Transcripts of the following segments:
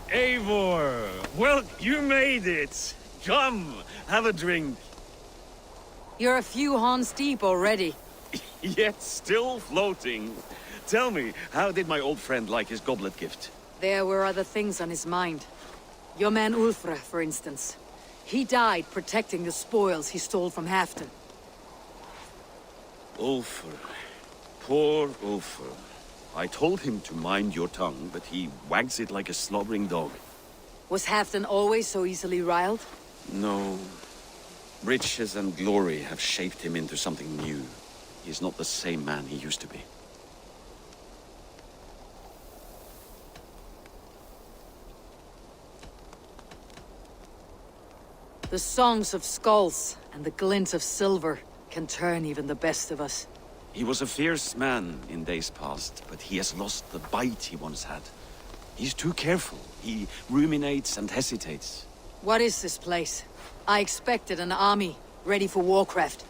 Eivor! Well, you made it! Come, have a drink. You're a few horns deep already. Yet still floating. Tell me, how did my old friend like his goblet gift? There were other things on his mind. Your man Ulfre, for instance. He died protecting the spoils he stole from Halfdan. Ulfr. Poor Ulfr. I told him to mind your tongue, but he wags it like a slobbering dog. Was Halfdan always so easily riled? No. Riches and glory have shaped him into something new. He's not the same man he used to be. The songs of skulls and the glint of silver can turn even the best of us. He was a fierce man in days past, but he has lost the bite he once had. He's too careful. He ruminates and hesitates. What is this place? I expected an army, ready for warcraft.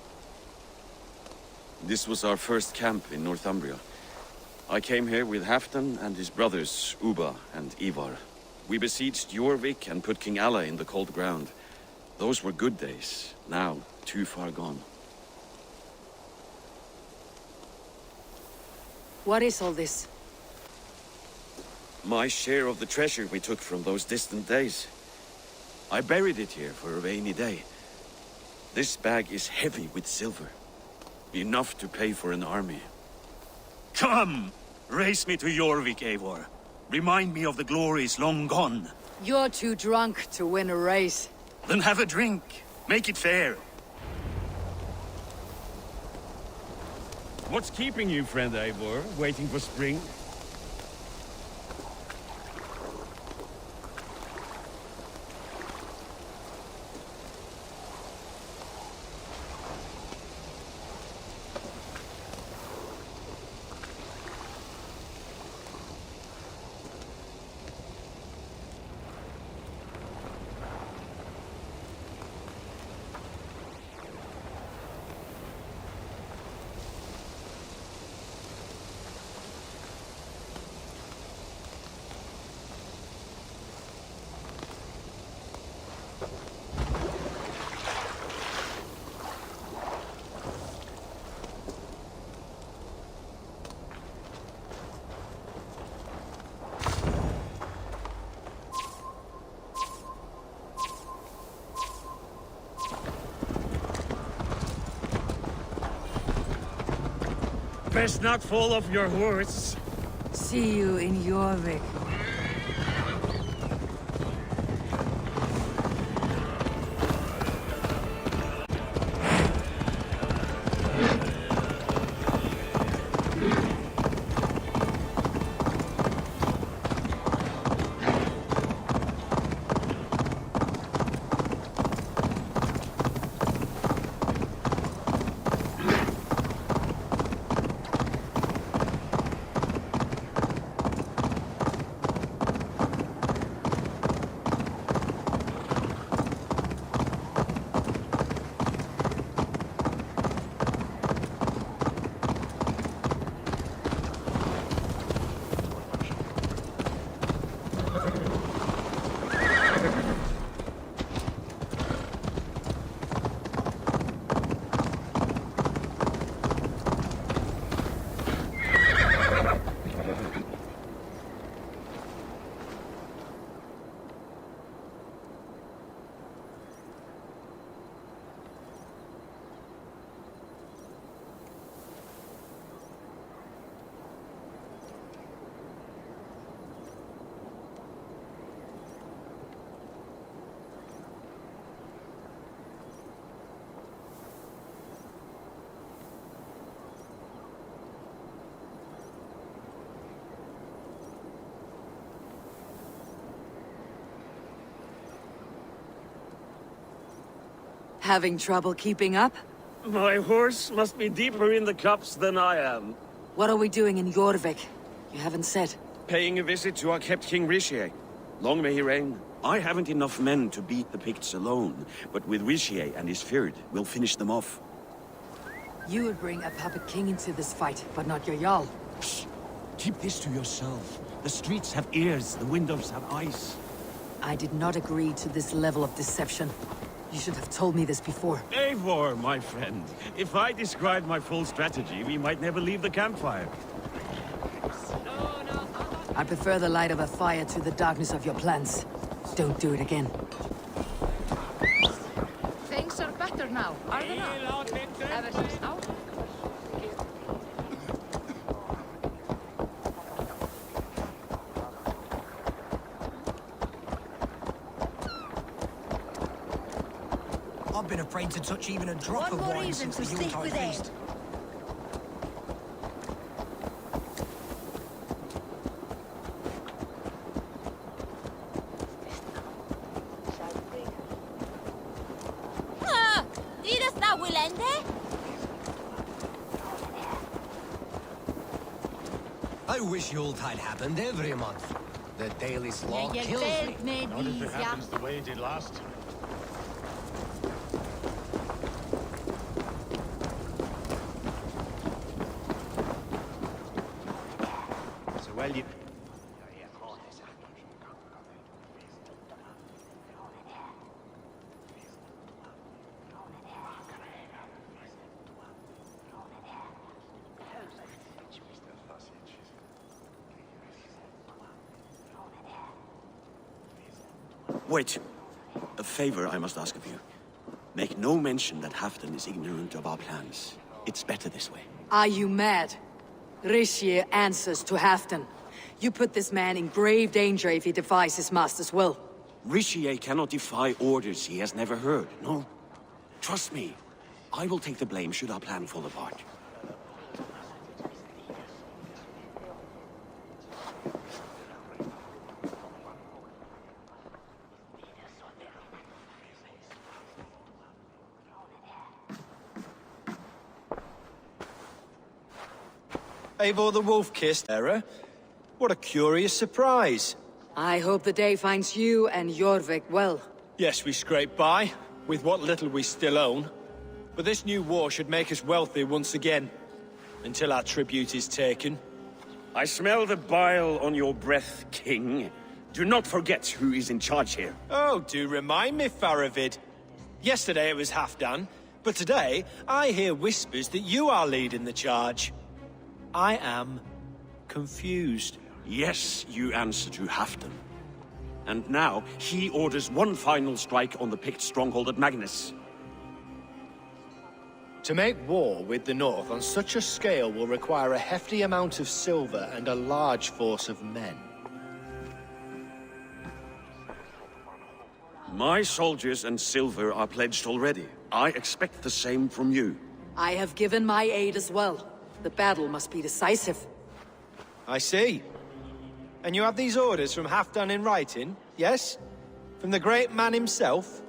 This was our first camp in Northumbria. I came here with Halfdan and his brothers, Ubba and Ivar. We besieged Jorvik and put King Alla in the cold ground. Those were good days, now too far gone. What is all this? My share of the treasure we took from those distant days. I buried it here for a rainy day. This bag is heavy with silver. Enough to pay for an army. Come! Race me to Jorvik, Eivor. Remind me of the glories long gone. You're too drunk to win a race. Then have a drink. Make it fair. What's keeping you, friend Eivor? Waiting for spring? Best not fall off your horse. See you in Jorvik. Having trouble keeping up? My horse must be deeper in the cups than I am. What are we doing in Jorvik? You haven't said. Paying a visit to our kept King Rishi. Long may he reign. I haven't enough men to beat the Picts alone, but with Rishi and his Fyrd, we'll finish them off. You would bring a puppet king into this fight, but not your Jarl. Shh! Keep this to yourself. The streets have ears, the windows have eyes. I did not agree to this level of deception. You should have told me this before. Eivor, my friend. If I described my full strategy, we might never leave the campfire. I prefer the light of a fire to the darkness of your plans. Don't do it again. Things are better now, are they not? Ever since now? I've been afraid to touch even a drop One of more wine reason since to the stick Yuletide with them. feast. Diras na Willende? I wish Yuletide happened every month. The daily slog Je kills me. bent me Not if niet, it ja. happens the way it did last. So well you... Wait. A favor I must ask of you. Make no mention that Halfdan is ignorant of our plans. It's better this way. Are you mad? Rishi answers to Halfdan. You put this man in grave danger if he defies his master's will. Rishi cannot defy orders he has never heard, no? Trust me. I will take the blame should our plan fall apart. Eivor the Wolf-Kissed error? What a curious surprise. I hope the day finds you and Jorvik well. Yes, we scrape by, with what little we still own. But this new war should make us wealthy once again, until our tribute is taken. I smell the bile on your breath, King. Do not forget who is in charge here. Oh, do remind me, Faravid. Yesterday it was Halfdan, but today I hear whispers that you are leading the charge. I am confused. Yes, you answer to Halfdan. And now, he orders one final strike on the Pict stronghold at Magnus. To make war with the North on such a scale will require a hefty amount of silver and a large force of men. My soldiers and silver are pledged already. I expect the same from you. I have given my aid as well. The battle must be decisive. I see. And you have these orders from Halfdan in writing, yes? From the great man himself?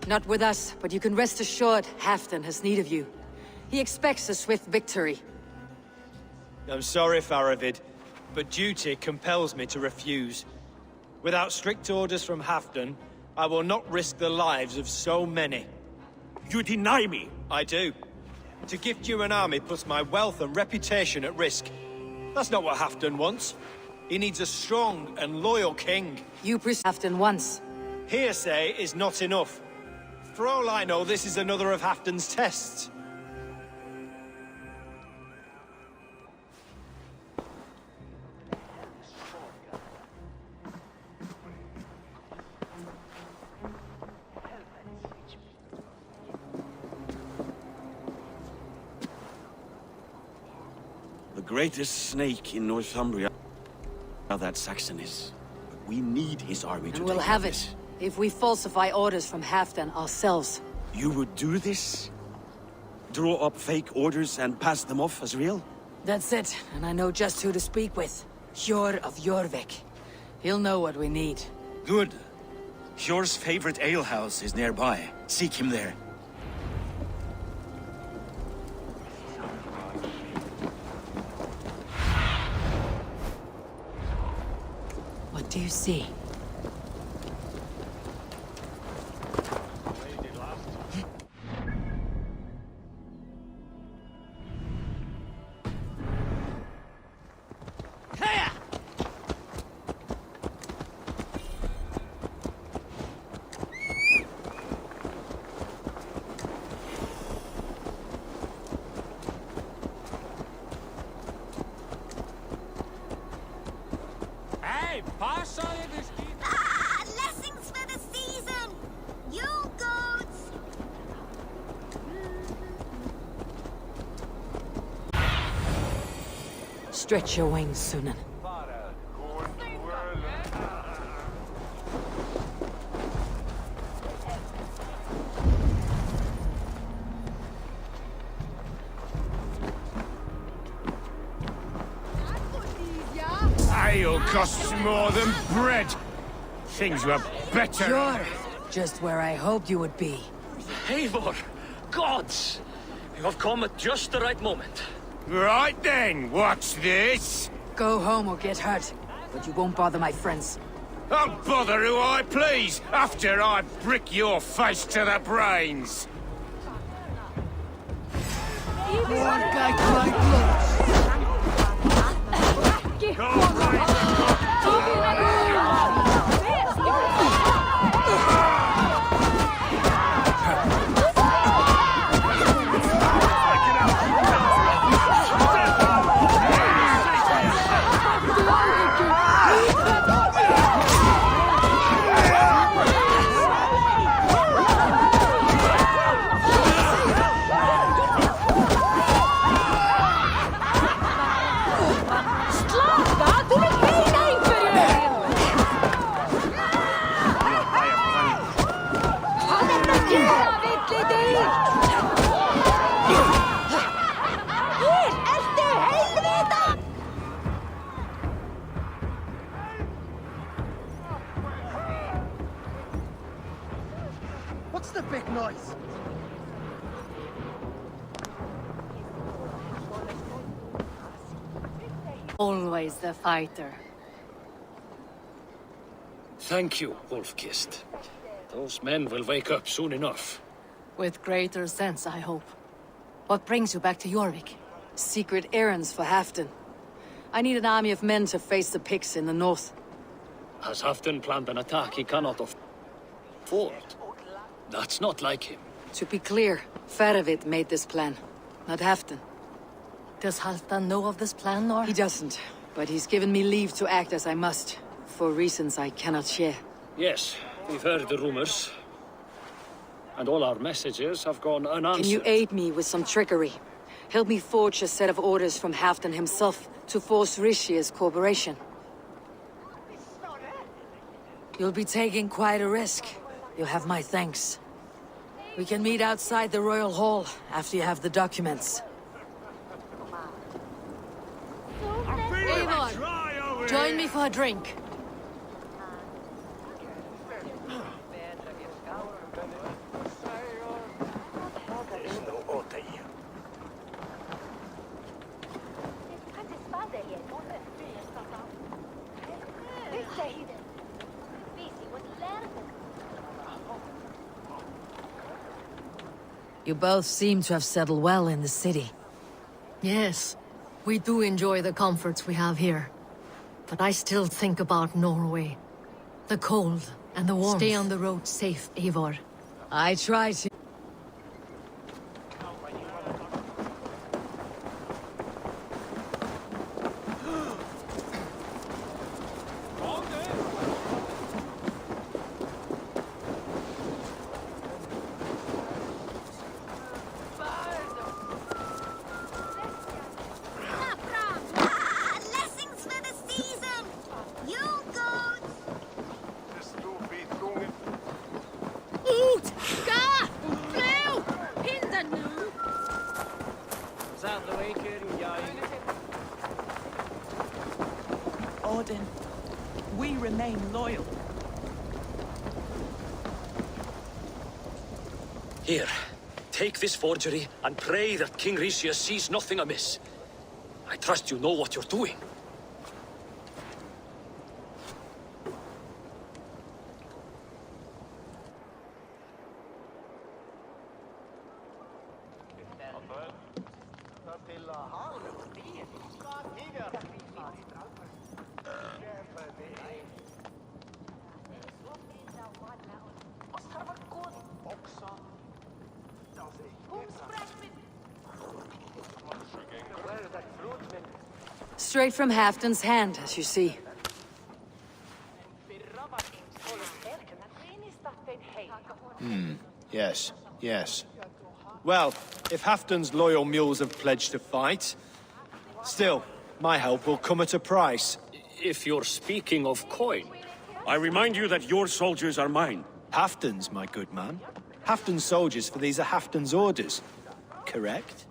Not with us, but you can rest assured Halfdan has need of you. He expects a swift victory. I'm sorry, Faravid, but duty compels me to refuse. Without strict orders from Halfdan, I will not risk the lives of so many. You deny me! I do. To gift you an army puts my wealth and reputation at risk. That's not what Halfdan wants. He needs a strong and loyal king. You Halfdan once. Hearsay is not enough. For all I know, this is another of Halfdan's tests. The greatest snake in Northumbria, that Saxon is. But we need his army to And we'll take have on it, this. if we falsify orders from Halfdan ourselves. You would do this? Draw up fake orders and pass them off as real? That's it, and I know just who to speak with. Hjor of Jorvik. He'll know what we need. Good. Hjor's favorite alehouse is nearby. Seek him there. What do you see? Stretch your wings, Sunan. Ale costs more than bread. Things were better. You're just where I hoped you would be. Eivor! Gods! You have come at just the right moment. Right then, what's this? Go home or get hurt, but you won't bother my friends. I'll bother who I please, after I brick your face to the brains. What's the big noise? Always the fighter. Thank you, Wolf-Kissed. Those men will wake up soon enough. With greater sense, I hope. What brings you back to Jorvik? Secret errands for Halfdan. I need an army of men to face the Picts in the north. Has Halfdan planned an attack he cannot afford? That's not like him. To be clear, Faravid made this plan, not Halfdan. Does Halfdan know of this plan, or? He doesn't, but he's given me leave to act as I must, for reasons I cannot share. Yes, we've heard the rumors. And all our messages have gone unanswered. Can you aid me with some trickery? Help me forge a set of orders from Halfdan himself to force Rishia's cooperation. You'll be taking quite a risk. You'll have my thanks. We can meet outside the Royal Hall after you have the documents. Eivor, join me for a drink. You both seem to have settled well in the city. Yes, we do enjoy the comforts we have here. But I still think about Norway. The cold and the warmth. Stay on the road safe, Eivor. I try to. Odin, we remain loyal. Here, take this forgery and pray that King Rishia sees nothing amiss. I trust you know what you're doing. Straight from Halfdan's hand, as you see. Yes, yes. Well, if Halfdan's loyal mules have pledged to fight... Still, My help will come at a price. If you're speaking of coin. I remind you that your soldiers are mine. Halfton's, my good man. Halfton's soldiers, for these are Halfton's orders. Correct?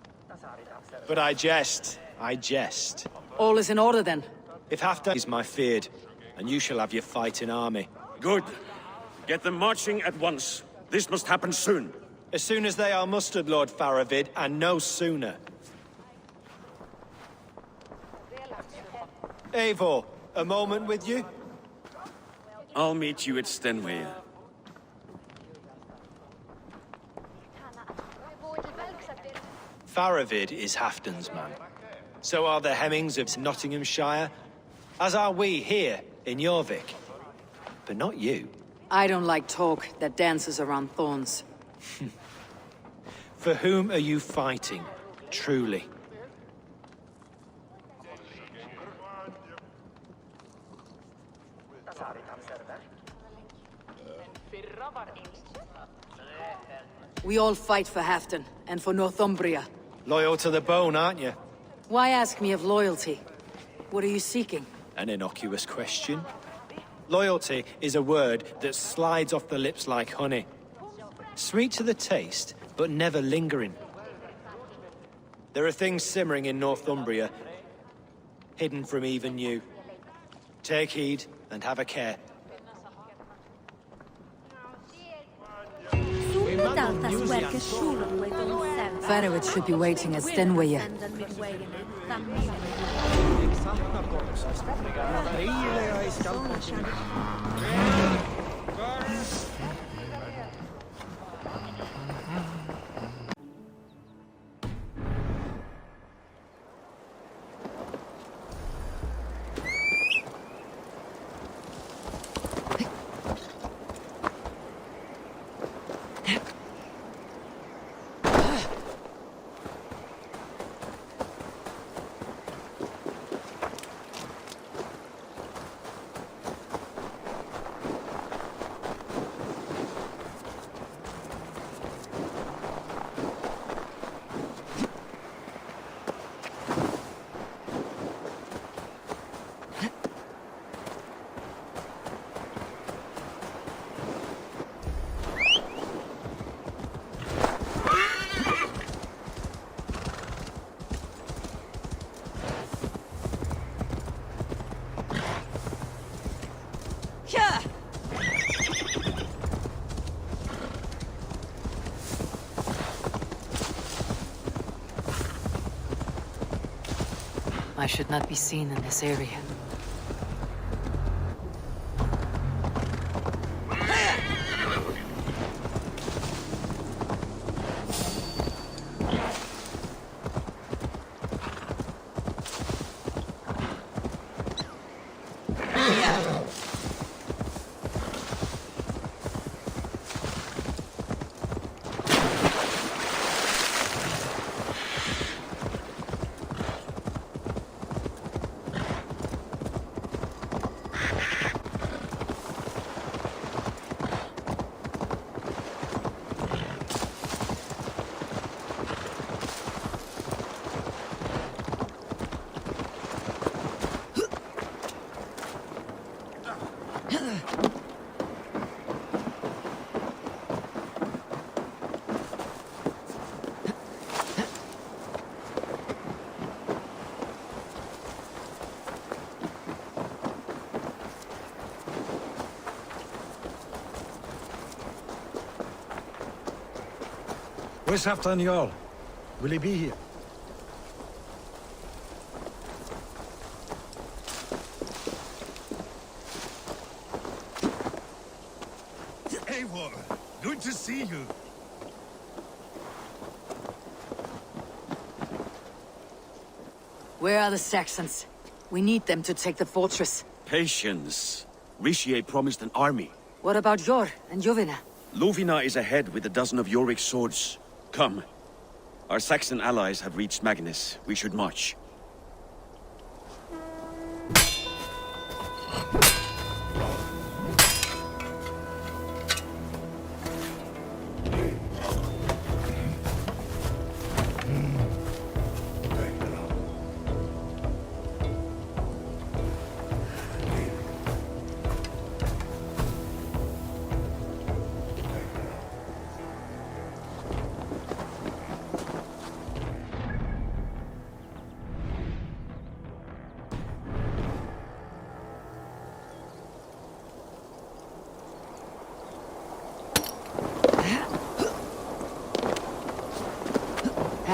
But I jest. I jest. All is in order then. If Halfton is my feared, and you shall have your fighting army. Good. Get them marching at once. This must happen soon. As soon as they are mustered, Lord Faravid, and no sooner. Eivor, a moment with you? I'll meet you at Stenway. Faravid is Halfton's man. So are the Hemmings of Nottinghamshire, as are we here in Jorvik. But not you. I don't like talk that dances around thorns. For whom are you fighting, truly? We all fight for Halfton, and for Northumbria. Loyal to the bone, aren't you? Why ask me of loyalty? What are you seeking? An innocuous question. Loyalty is a word that slides off the lips like honey. Sweet to the taste, but never lingering. There are things simmering in Northumbria, hidden from even you. Take heed, and have a care. Faravid should be waiting at Stenway. I should not be seen in this area. Where's Halfdan Jarl? Will he be here? Eivor, good to see you. Where are the Saxons? We need them to take the fortress. Patience. Richier promised an army. What about Jor and Jovina? Lovina is ahead with a dozen of Jorvik's swords. Come. Our Saxon allies have reached Magnus. We should march.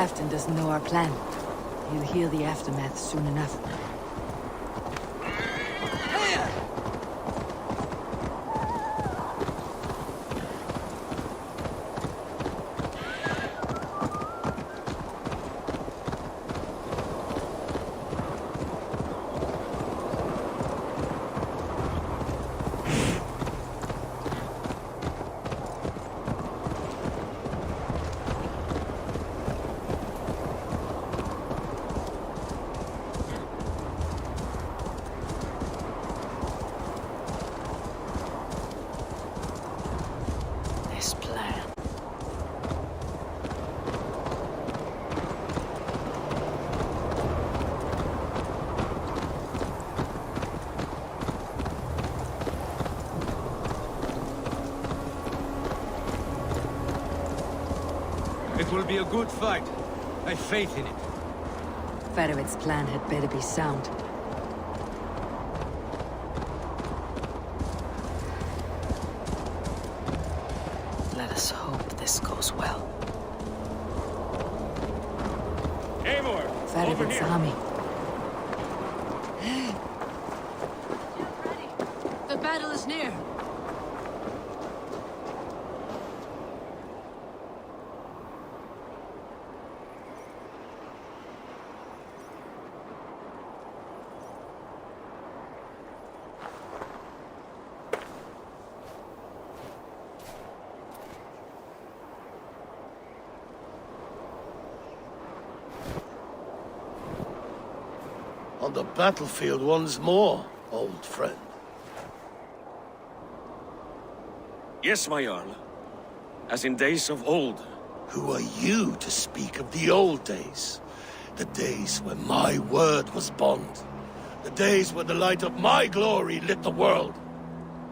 Halfdan doesn't know our plan. He'll hear the aftermath soon enough. This plan. It will be a good fight. I have faith in it. Farovit's plan had better be sound. Let us hope this goes well. Eivor! Farovit's army. The battle is near. On the battlefield once more, old friend. Yes, my Jarl. As in days of old. Who are you to speak of the old days? The days when my word was bond. The days when the light of my glory lit the world.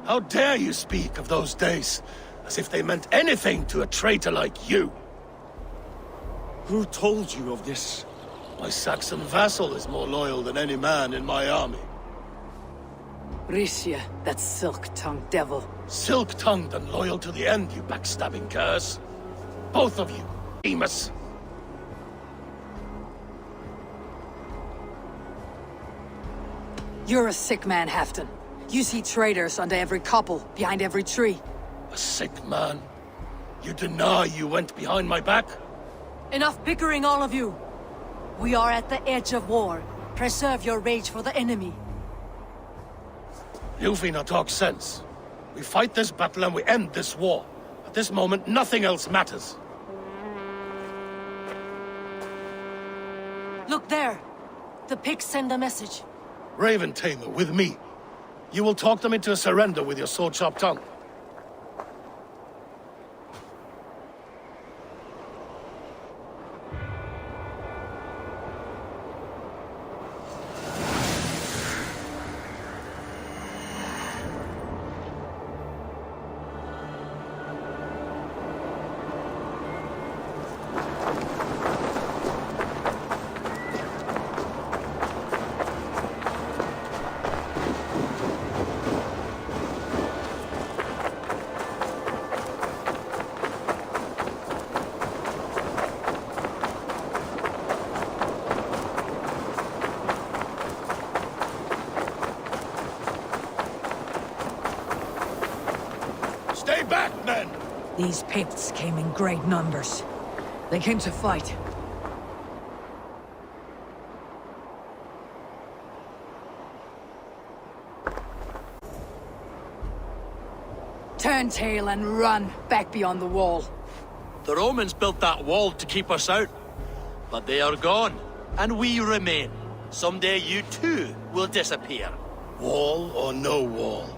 How dare you speak of those days, as if they meant anything to a traitor like you? Who told you of this? My Saxon vassal is more loyal than any man in my army. Risha, that silk-tongued devil. Silk-tongued and loyal to the end, you backstabbing curs. Both of you, Demas. You're a sick man, Halfdan. You see traitors under every couple, behind every tree. A sick man? You deny you went behind my back? Enough bickering, all of you! We are at the edge of war. Preserve your rage for the enemy. Ljufina talks sense. We fight this battle and we end this war. At this moment, nothing else matters. Look there! The pigs send a message. Raven Tamer, with me. You will talk them into a surrender with your sword-sharp tongue. Stay back, men! These Picts came in great numbers. They came to fight. Turn tail and run back beyond the wall. The Romans built that wall to keep us out. But they are gone, and we remain. Someday you too will disappear. Wall or no wall,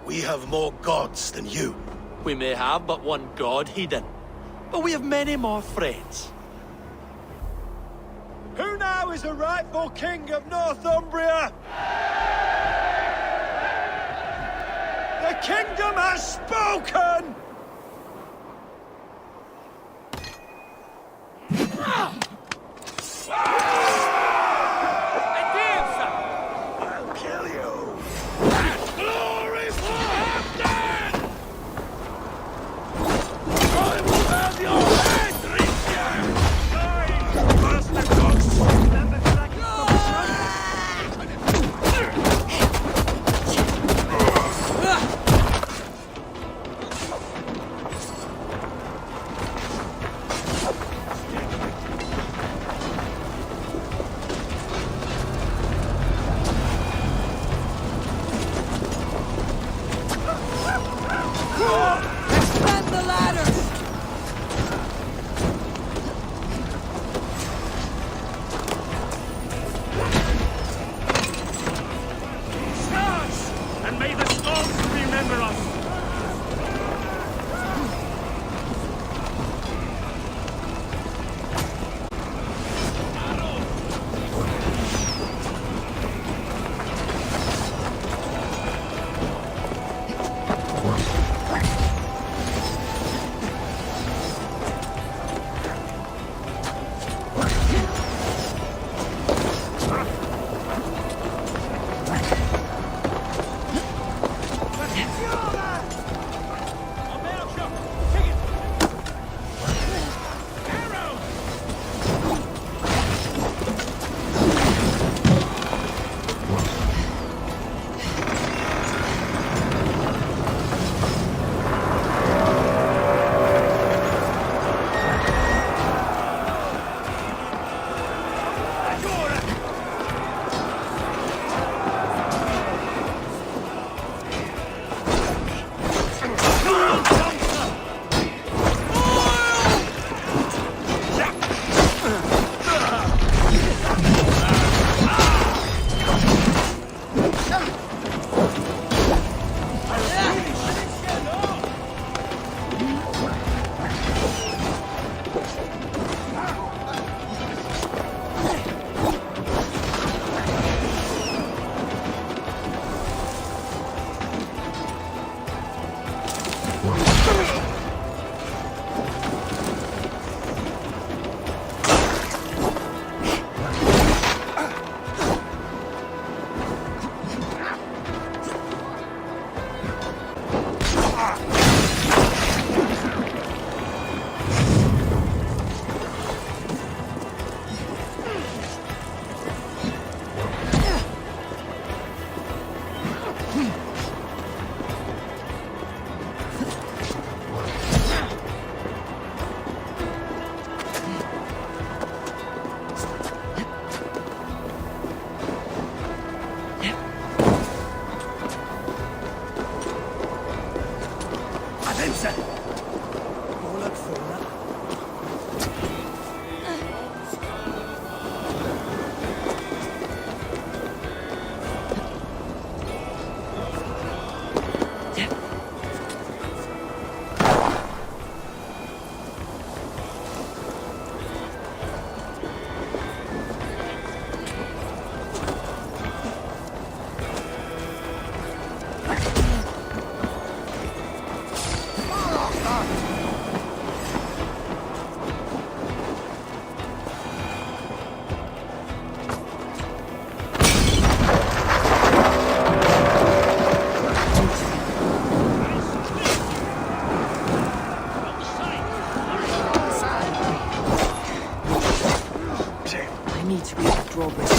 we have more gods than you. We may have but one god hidden, but we have many more friends. Who now is the rightful king of Northumbria? The kingdom has spoken! I'll kill you! Glory for Halfdan! I will have your head, Richard! I need to reach that drawbridge.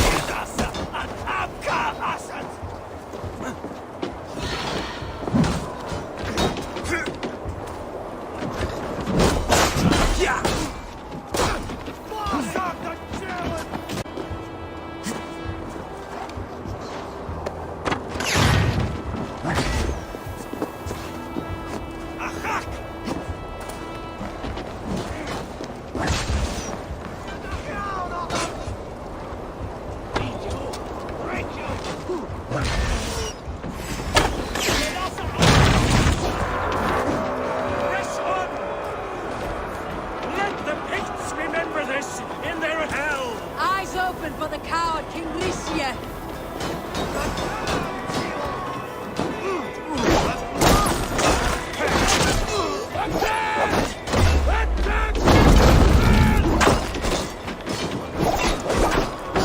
Eyes open for the coward King Licia!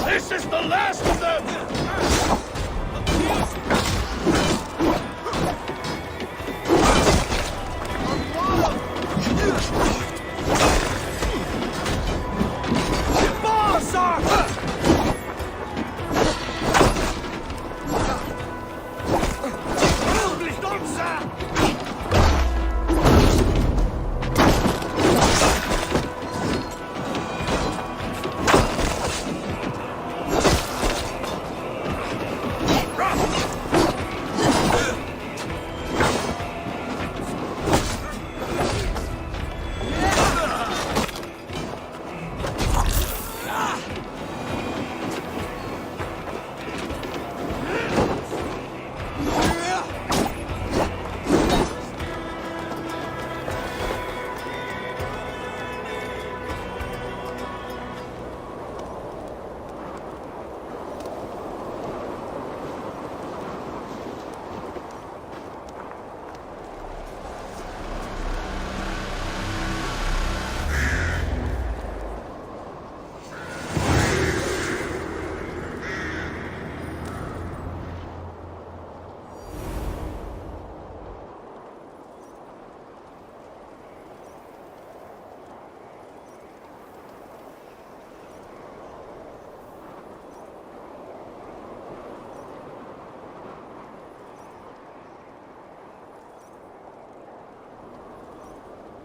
This is the last of them!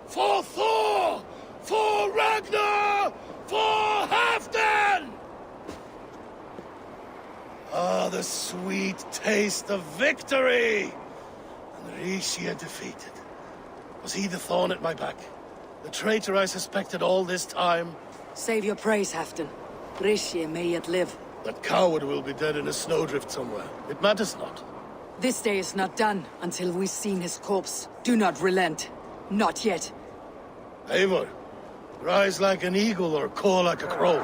For Thor! For Ragnar! For Halfdan! Ah, the sweet taste of victory! And Rishia defeated. Was he the thorn at my back? The traitor I suspected all this time? Save your praise, Halfdan. Rishia may yet live. That coward will be dead in a snowdrift somewhere. It matters not. This day is not done until we've seen his corpse. Do not relent. Not yet. Eivor, rise like an eagle or caw like a crow.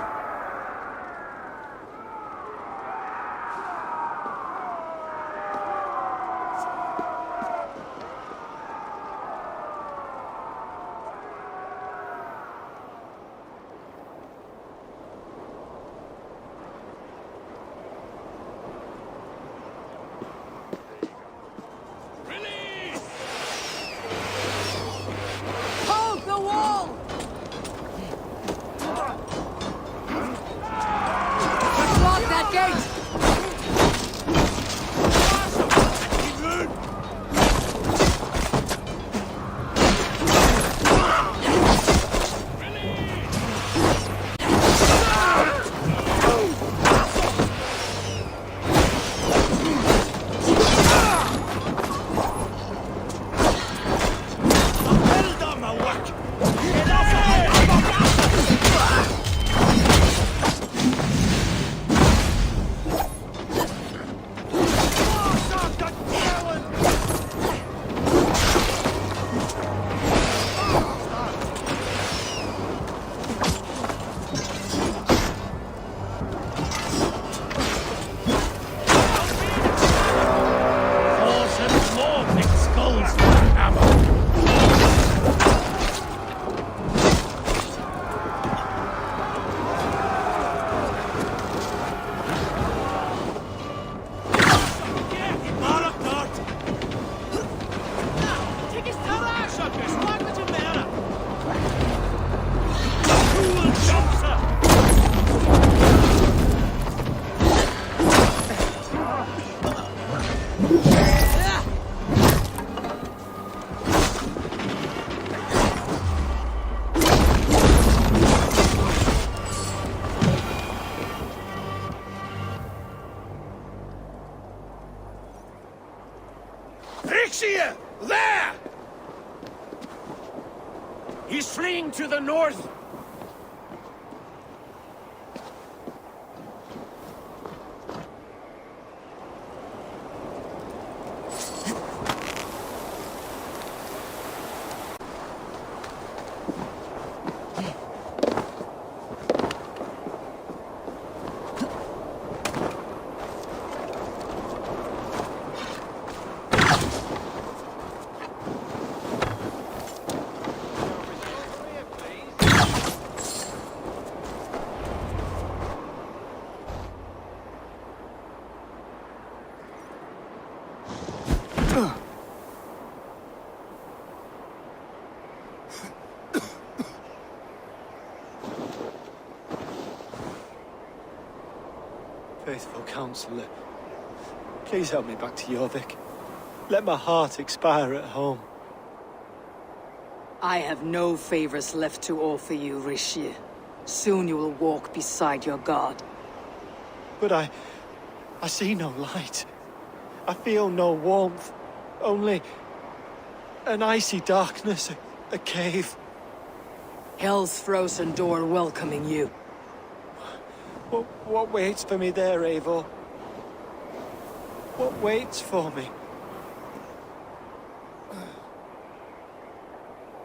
Rishia! There! He's fleeing to the north! Faithful counselor, please help me back to Jorvik. Let my heart expire at home. I have no favors left to offer you, Rishir. Soon you will walk beside your god. But I see no light. I feel no warmth. Only an icy darkness, a cave. Hell's frozen door welcoming you. What waits for me there, Eivor? What waits for me?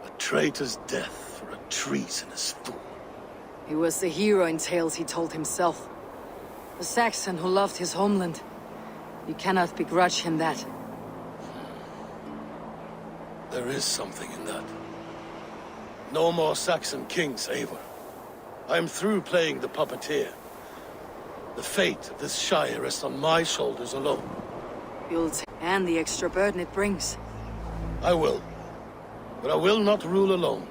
A traitor's death for a treasonous fool. He was the hero in tales he told himself. A Saxon who loved his homeland. You cannot begrudge him that. There is something in that. No more Saxon kings, Eivor. I'm through playing the puppeteer. The fate of this Shire rests on my shoulders alone. You'll and the extra burden it brings. I will. But I will not rule alone.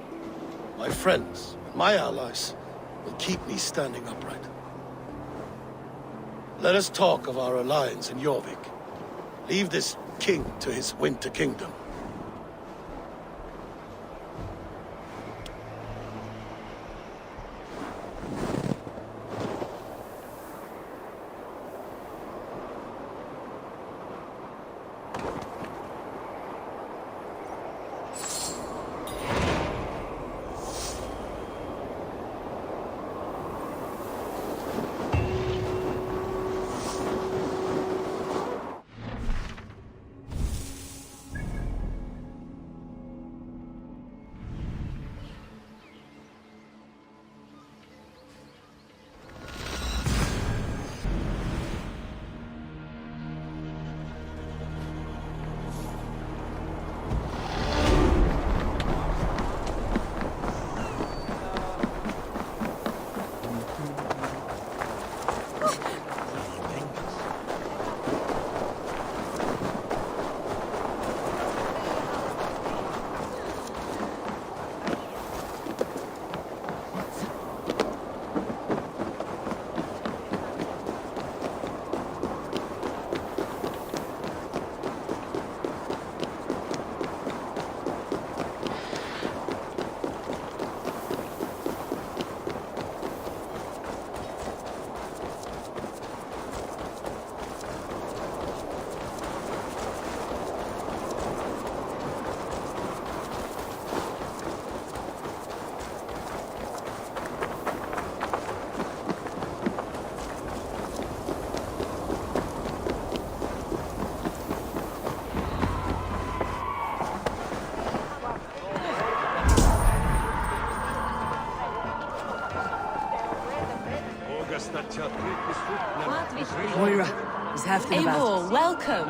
My friends and my allies will keep me standing upright. Let us talk of our alliance in Jorvik. Leave this king to his winter kingdom. Moira is Halfdan about. Eivor, welcome.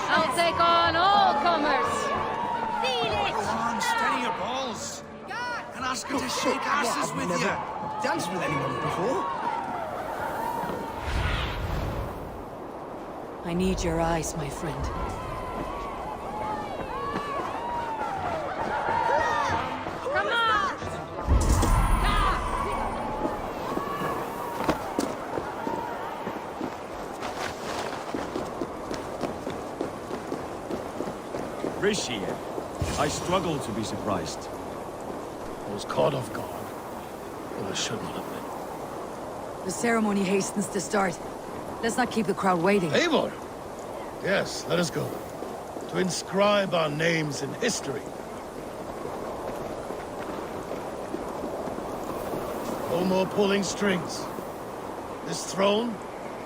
I'll take on all comers. Come on, steady your balls. And ask her to shake asses with you. Danced with anyone before? I need your eyes, my friend. Come on! Rishia, I struggle to be surprised. I was caught off guard. Well, I should not have been. The ceremony hastens to start. Let's not keep the crowd waiting. Eivor! Yes, let us go. to inscribe our names in history. No more pulling strings. This throne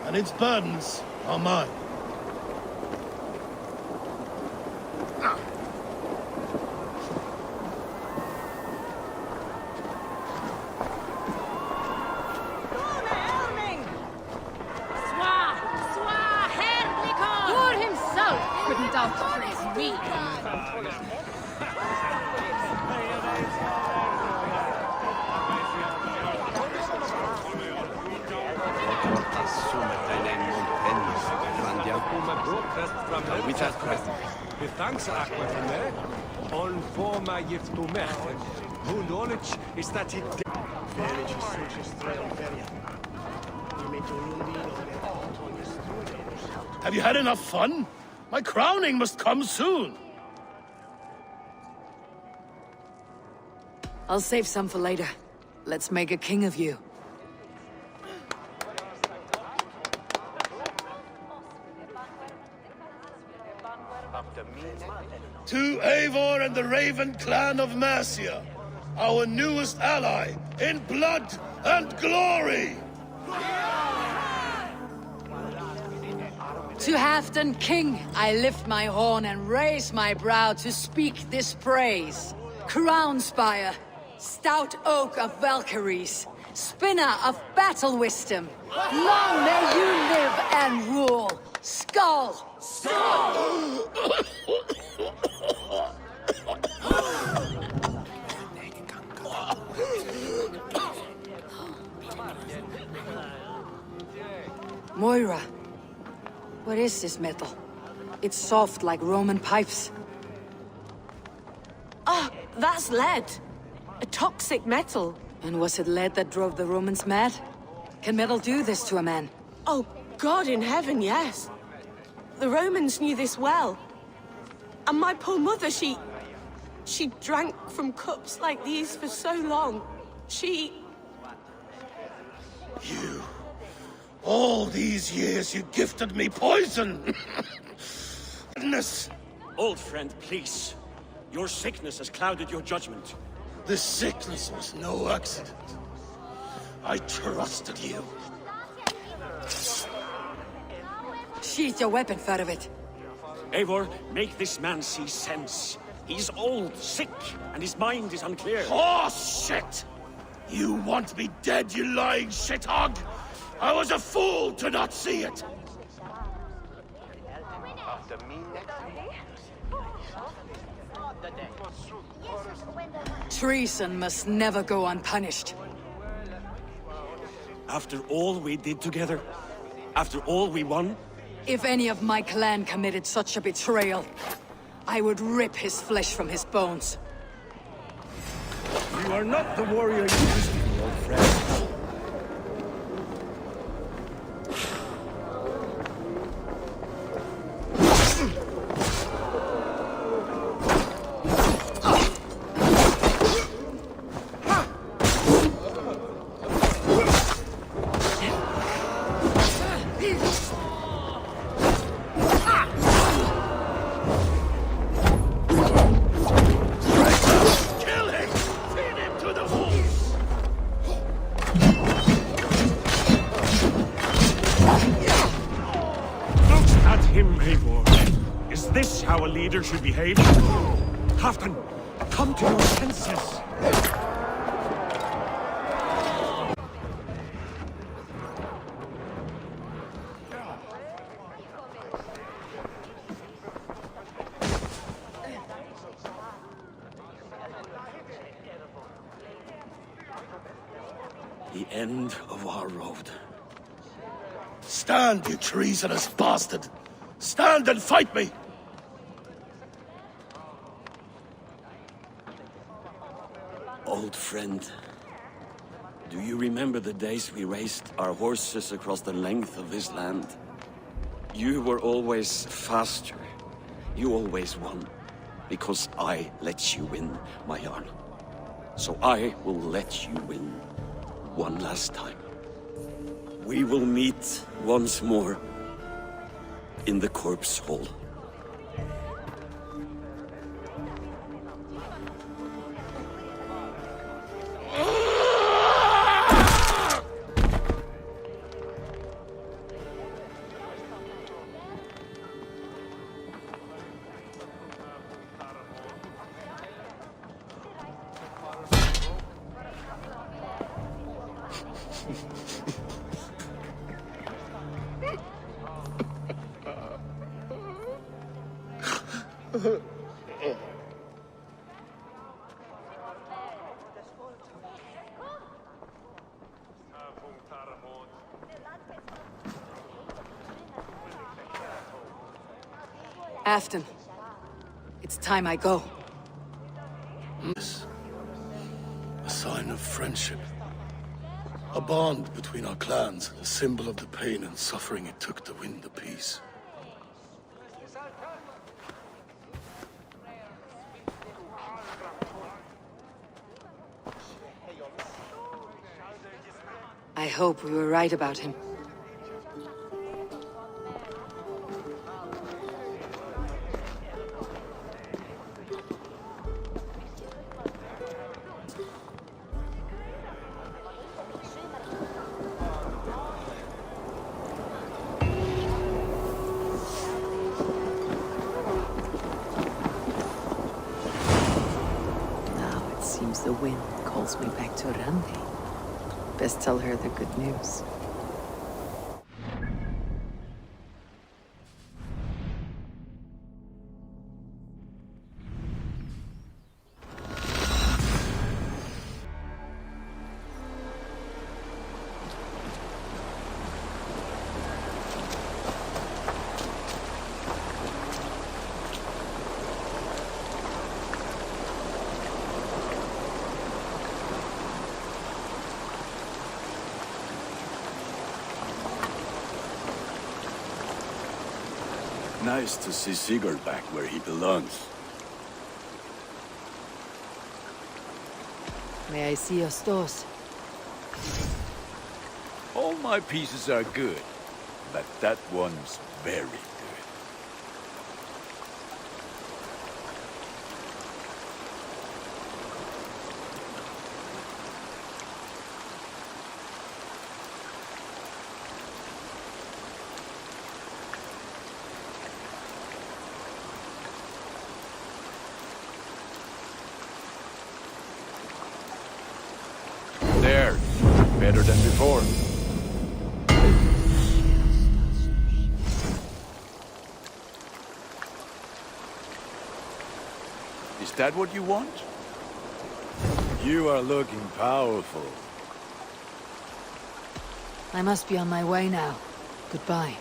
and its burdens are mine. Have you had enough fun? My crowning must come soon. I'll save some for later. Let's make a king of you. To Eivor and the Raven clan of Mercia, our newest ally in blood and glory! To Halfdan King, I lift my horn and raise my brow to speak this praise. Crown spire, stout oak of Valkyries, spinner of battle wisdom, long may you live and rule. Skull! Skull! Moira, what is this metal? It's soft like Roman pipes. Ah, that's lead. A toxic metal. And was it lead that drove the Romans mad? Can metal do this to a man? Oh, God in heaven, yes. The Romans knew this well. And my poor mother, she drank from cups like these for so long. You... All these years you gifted me poison! Goodness! Old friend, please. Your sickness has clouded your judgment. This sickness was no accident. I trusted you. Sheath your weapon, Fedovit. Eivor, make this man see sense. He's old, sick, and his mind is unclear. Oh, shit! You want me dead, you lying shithog? I was a fool to not see it! Treason must never go unpunished. After all we did together? After all we won? If any of my clan committed such a betrayal, I would rip his flesh from his bones. You are not the warrior you used to be, old friend. Should behave. Halfdan, come to your senses. The end of our road. Stand, you treasonous bastard! Stand and fight me! Old friend, do you remember the days we raced our horses across the length of this land? You were always faster. You always won. Because I let you win, my Jarl. So I will let you win one last time. We will meet once more in the corpse hall. Afton, it's time I go. Yes. A sign of friendship. A bond between our clans, a symbol of the pain and suffering it took to win the peace. I hope we were right about him. Seems the wind calls me back to Randi. Best tell her the good news. Nice to see Sigurd back where he belongs. May I see your stores? All my pieces are good, but that one's very good. There, better than before. Is that what you want? You are looking powerful. I must be on my way now. Goodbye.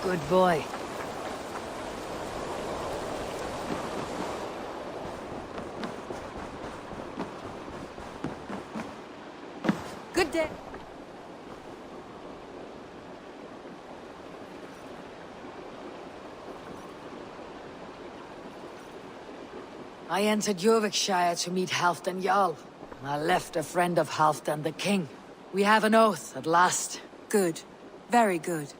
Good boy. Good day. I entered Yorkshire to meet Halfdan Jarl. I left a friend of Halfdan the King. We have an oath at last. Good. Very good.